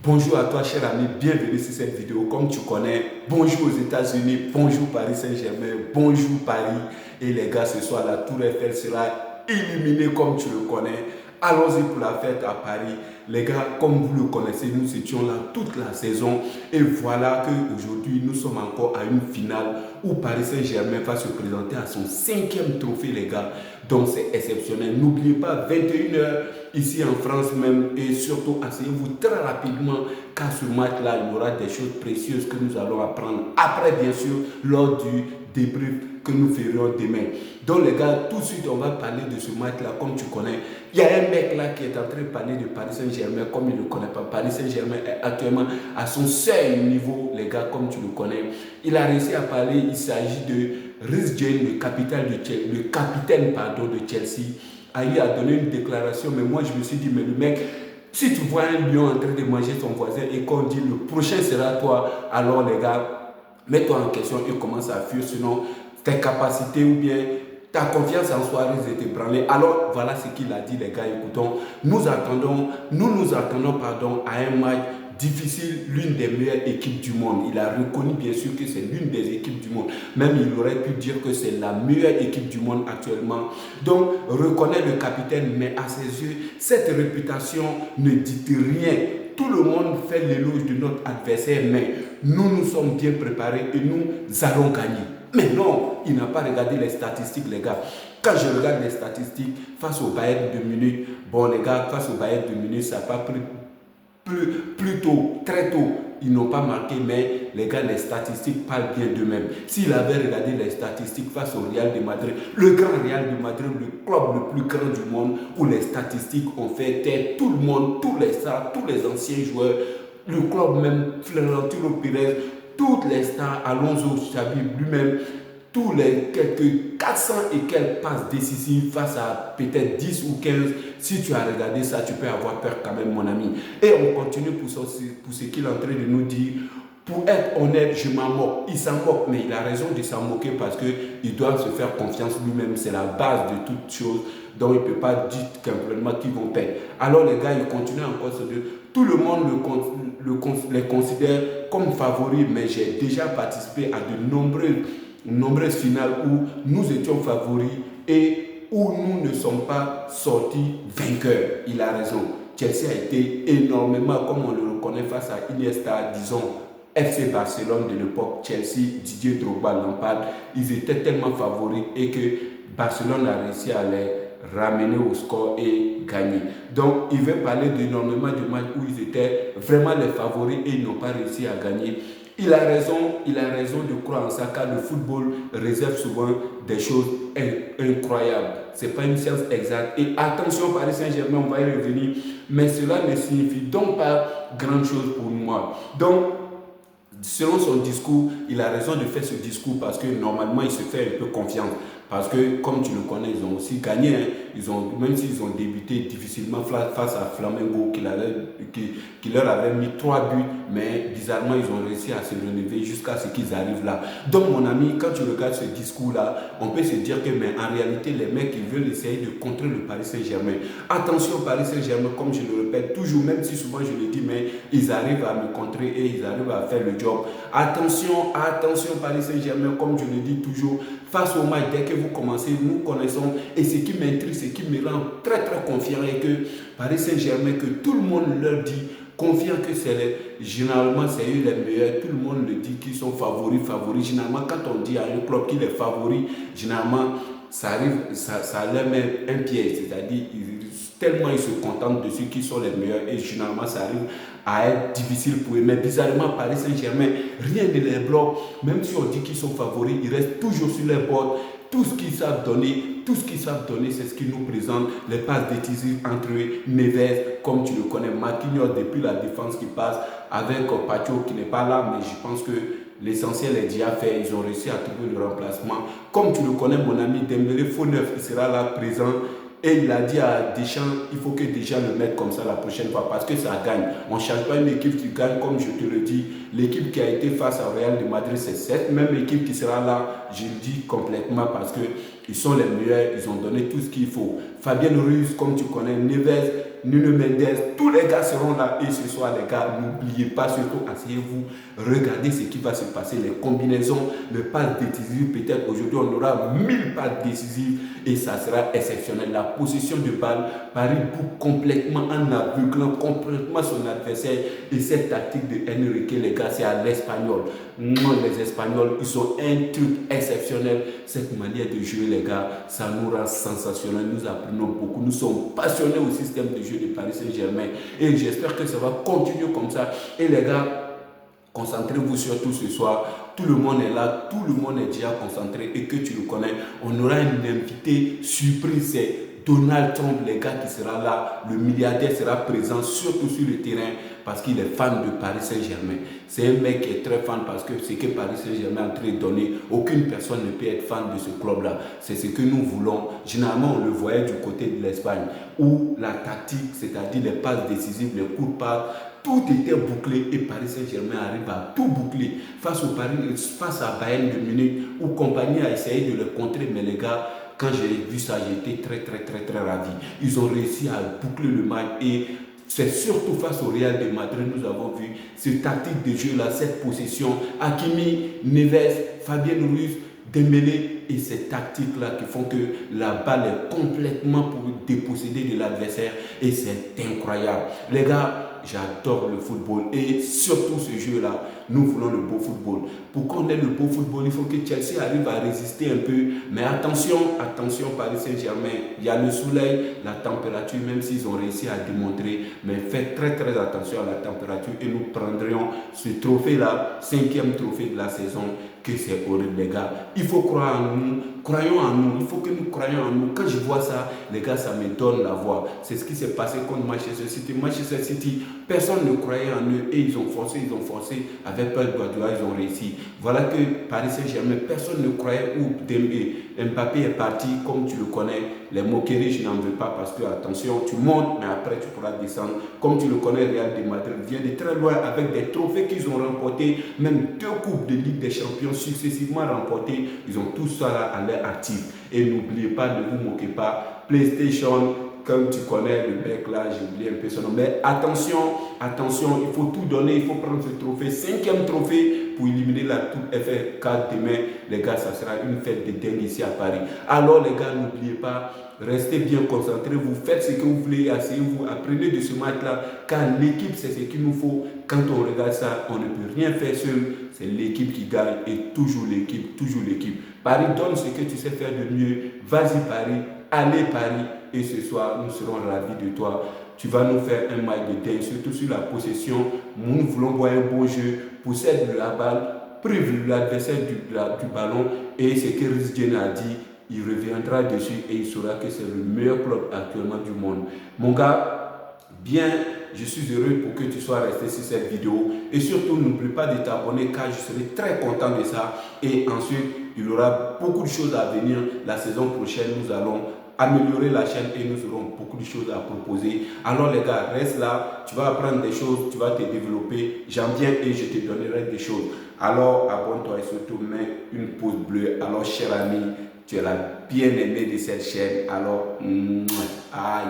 Bonjour à toi, cher ami, bienvenue sur cette vidéo. Comme tu connais, bonjour aux États-Unis, bonjour Paris Saint-Germain, bonjour Paris. Et les gars, ce soir, la Tour Eiffel sera illuminée comme tu le connais. Allons-y pour la fête à Paris. Les gars, comme vous le connaissez, nous étions là toute la saison. Et voilà qu'aujourd'hui, nous sommes encore à une finale où Paris Saint-Germain va se présenter à son 5e trophée, les gars. Donc, c'est exceptionnel. N'oubliez pas, 21h ici en France même. Et surtout, asseyez-vous très rapidement car ce match-là, il y aura des choses précieuses que nous allons apprendre. Après, bien sûr, lors du débrief que nous ferons demain. Donc les gars, tout de suite on va parler de ce match-là comme tu connais. Il y a un mec là qui est en train de parler de Paris Saint-Germain comme il ne le connaît pas. Paris Saint-Germain est actuellement à son seul niveau, les gars, comme tu le connais. Il a réussi à parler, il s'agit de Reece James, le capitaine de Chelsea, a eu à donner une déclaration, mais moi je me suis dit, mais le mec, si tu vois un lion en train de manger son voisin et qu'on dit le prochain sera toi, alors les gars, mets-toi en question et commence à fuir, sinon tes capacités ou bien ta confiance en soi risque de t'ébranler. Alors voilà ce qu'il a dit, les gars. Écoutons, nous nous attendons à un match difficile, l'une des meilleures équipes du monde. Il a reconnu bien sûr que c'est l'une des équipes du monde. Même il aurait pu dire que c'est la meilleure équipe du monde actuellement. Donc reconnaît le capitaine, mais à ses yeux, cette réputation ne dit rien. Tout le monde fait l'éloge de notre adversaire, mais nous sommes bien préparés et nous allons gagner. Mais non, il n'a pas regardé les statistiques, les gars. Quand je regarde les statistiques face au Bayern de Munich, bon les gars, face au Bayern de Munich, ça n'a pas pris plus tôt, très tôt, ils n'ont pas marqué, mais les gars, les statistiques parlent bien d'eux-mêmes. S'il avait regardé les statistiques face au Real de Madrid, le grand Real de Madrid, le club le plus grand du monde, où les statistiques ont fait taire tout le monde, tous les stars, tous les anciens joueurs, le club même, Florentino Pérez, toutes les stars, Alonso, Xavi lui-même, tous les quelques 400 et quelques passes décisives face à peut-être 10 ou 15. Si tu as regardé ça, tu peux avoir peur quand même, mon ami. Et on continue pour ce qu'il est en train de nous dire. Pour être honnête, je m'en moque. Il s'en moque, mais il a raison de s'en moquer parce qu'il doit se faire confiance lui-même. C'est la base de toute chose. Donc il ne peut pas dire complètement qu'ils vont perdre. Alors les gars, ils continuent encore ce dire. Tout le monde les considère comme favoris, mais j'ai déjà participé à de nombreuses finales où nous étions favoris et où nous ne sommes pas sortis vainqueurs. Il a raison. Chelsea a été énormément, comme on le reconnaît, face à Iniesta, disons, FC Barcelone de l'époque, Chelsea, Didier Drogba, Lampard, ils étaient tellement favoris et que Barcelone a réussi à les ramener au score et gagner. Donc, il veut parler d'énormément de matchs où ils étaient vraiment les favoris et ils n'ont pas réussi à gagner. Il a raison de croire en ça car le football réserve souvent des choses incroyables. Ce n'est pas une science exacte. Et attention, Paris Saint-Germain, on va y revenir, mais cela ne signifie donc pas grand-chose pour moi. Donc, selon son discours, il a raison de faire ce discours parce que normalement, il se fait un peu confiance. Parce que, comme tu le connais, ils ont aussi gagné. Même s'ils ont débuté difficilement face à Flamengo, qui leur avait mis 3 buts, mais bizarrement, ils ont réussi à se relever jusqu'à ce qu'ils arrivent là. Donc, mon ami, quand tu regardes ce discours-là, on peut se dire que, mais en réalité, les mecs, ils veulent essayer de contrer le Paris Saint-Germain. Attention, Paris Saint-Germain, comme je le répète toujours, même si souvent je le dis, mais ils arrivent à me contrer et ils arrivent à faire le job. Attention, Paris Saint-Germain, comme je le dis toujours, face au match, dès que vous commencez, nous connaissons, et ce qui m'intrigue, ce qui me rend très confiant est que Paris Saint-Germain, que tout le monde leur dit, confiant que généralement c'est eux les meilleurs, tout le monde le dit qu'ils sont favoris. Généralement, quand on dit à un club qu'il est favori, généralement, ça leur met un piège, c'est-à-dire tellement ils se contentent de ceux qui sont les meilleurs et généralement ça arrive à être difficile pour eux. Mais bizarrement, Paris Saint-Germain, rien ne les bloque. Même si on dit qu'ils sont favoris, ils restent toujours sur les bords. Tout ce qu'ils savent donner, c'est ce qu'ils nous présentent. Les passes décisives entre Neves, comme tu le connais, Marquinhos depuis la défense qui passe, avec Pacho qui n'est pas là, mais je pense que l'essentiel est déjà fait. Ils ont réussi à trouver le remplacement. Comme tu le connais, mon ami Dembélé, faux neuf, il sera là présent. Et il a dit à Deschamps, il faut que Deschamps le mette comme ça la prochaine fois parce que ça gagne. On ne change pas une équipe qui gagne, comme je te le dis. L'équipe qui a été face au Real de Madrid, c'est cette même équipe qui sera là, je le dis complètement parce qu'ils sont les meilleurs, ils ont donné tout ce qu'il faut. Fabien Ruiz, comme tu connais, Neves, Nuno Mendes, tous les gars seront là. Et ce soir, les gars, n'oubliez pas, surtout, asseyez-vous, regardez ce qui va se passer, les combinaisons, le passes décisives. Peut-être aujourd'hui, on aura 1000 passes décisives et ça sera exceptionnel. La possession de balle, Paris boucle complètement en aveuglant complètement son adversaire. Et cette tactique de Enrique, les gars, c'est à l'espagnol. Moi, les Espagnols, ils ont un truc exceptionnel. Cette manière de jouer, les gars, ça nous rend sensationnel. Nous apprenons beaucoup. Nous sommes passionnés au système de jeu de Paris Saint-Germain. Et j'espère que ça va continuer comme ça. Et les gars, concentrez-vous surtout ce soir. Tout le monde est là, tout le monde est déjà concentré et que tu le connais. On aura un invité surprise, c'est Donald Trump, les gars, qui sera là. Le milliardaire sera présent surtout sur le terrain parce qu'il est fan de Paris Saint-Germain. C'est un mec qui est très fan parce que ce que Paris Saint-Germain est en train de donner, aucune personne ne peut être fan de ce club-là. C'est ce que nous voulons. Généralement, on le voyait du côté de l'Espagne où la tactique, c'est-à-dire les passes décisives, les coups de passe, tout était bouclé et Paris Saint-Germain arrive à tout boucler face à Bayern de Munich où compagnie a essayé de le contrer, mais les gars, quand j'ai vu ça, j'étais très ravi. Ils ont réussi à boucler le match et c'est surtout face au Real de Madrid, nous avons vu cette tactique de jeu-là, cette possession, Hakimi, Neves, Fabien Ruiz, Dembélé et ces tactiques-là qui font que la balle est complètement pour déposséder de l'adversaire et c'est incroyable. Les gars, j'adore le football et surtout ce jeu-là, nous voulons le beau football. Pour qu'on ait le beau football, il faut que Chelsea arrive à résister un peu. Mais attention, Paris Saint-Germain, il y a le soleil, la température, même s'ils ont réussi à démontrer. Mais faites très attention à la température et nous prendrions ce trophée-là, 5e trophée de la saison, que c'est horrible les gars. Il faut croire en nous, croyons en nous, il faut que nous croyions en nous. Quand je vois ça, les gars, ça me donne la voix. C'est ce qui s'est passé contre Manchester City. Manchester City, personne ne croyait en eux et ils ont forcé. Avec Pep Guardiola, ils ont réussi. Voilà que Paris Saint-Germain, personne ne croyait où Mbappé est parti, comme tu le connais. Les moqueries, je n'en veux pas parce que, attention, tu montes, mais après tu pourras descendre. Comme tu le connais, Real de Madrid vient de très loin avec des trophées qu'ils ont remportés, même 2 coupes de Ligue des Champions successivement remportées. Ils ont tout ça là à l'air actif. Et n'oubliez pas, ne vous moquez pas, PlayStation, comme tu connais le mec là, j'ai oublié un peu son nom. Mais attention, il faut tout donner, il faut prendre ce trophée, 5e trophée pour éliminer la Coupe FA4 demain. Les gars, ça sera une fête de dingue ici à Paris. Alors les gars, n'oubliez pas, restez bien concentrés, vous faites ce que vous voulez, asseyez-vous, apprenez de ce match-là, car l'équipe, c'est ce qu'il nous faut. Quand on regarde ça, on ne peut rien faire seul, c'est l'équipe qui gagne et toujours l'équipe. Paris, donne ce que tu sais faire de mieux, vas-y Paris, allez Paris, et ce soir, nous serons ravis de toi. Tu vas nous faire un match de dingue, surtout sur la possession. Nous voulons voir un bon jeu, possède la balle, prive l'adversaire du ballon, et ce que Reece James a dit, il reviendra dessus et il saura que c'est le meilleur club actuellement du monde. Mon gars, bien, je suis heureux pour que tu sois resté sur cette vidéo. Et surtout, n'oublie pas de t'abonner car je serai très content de ça. Et ensuite, il y aura beaucoup de choses à venir. La saison prochaine, nous allons améliorer la chaîne et nous aurons beaucoup de choses à proposer. Alors les gars, reste là, tu vas apprendre des choses, tu vas te développer. J'en viens et je te donnerai des choses. Alors abonne-toi et surtout mets une pouce bleue. Alors cher ami, tu es la bien-aimée de cette chaîne. Alors, aïe.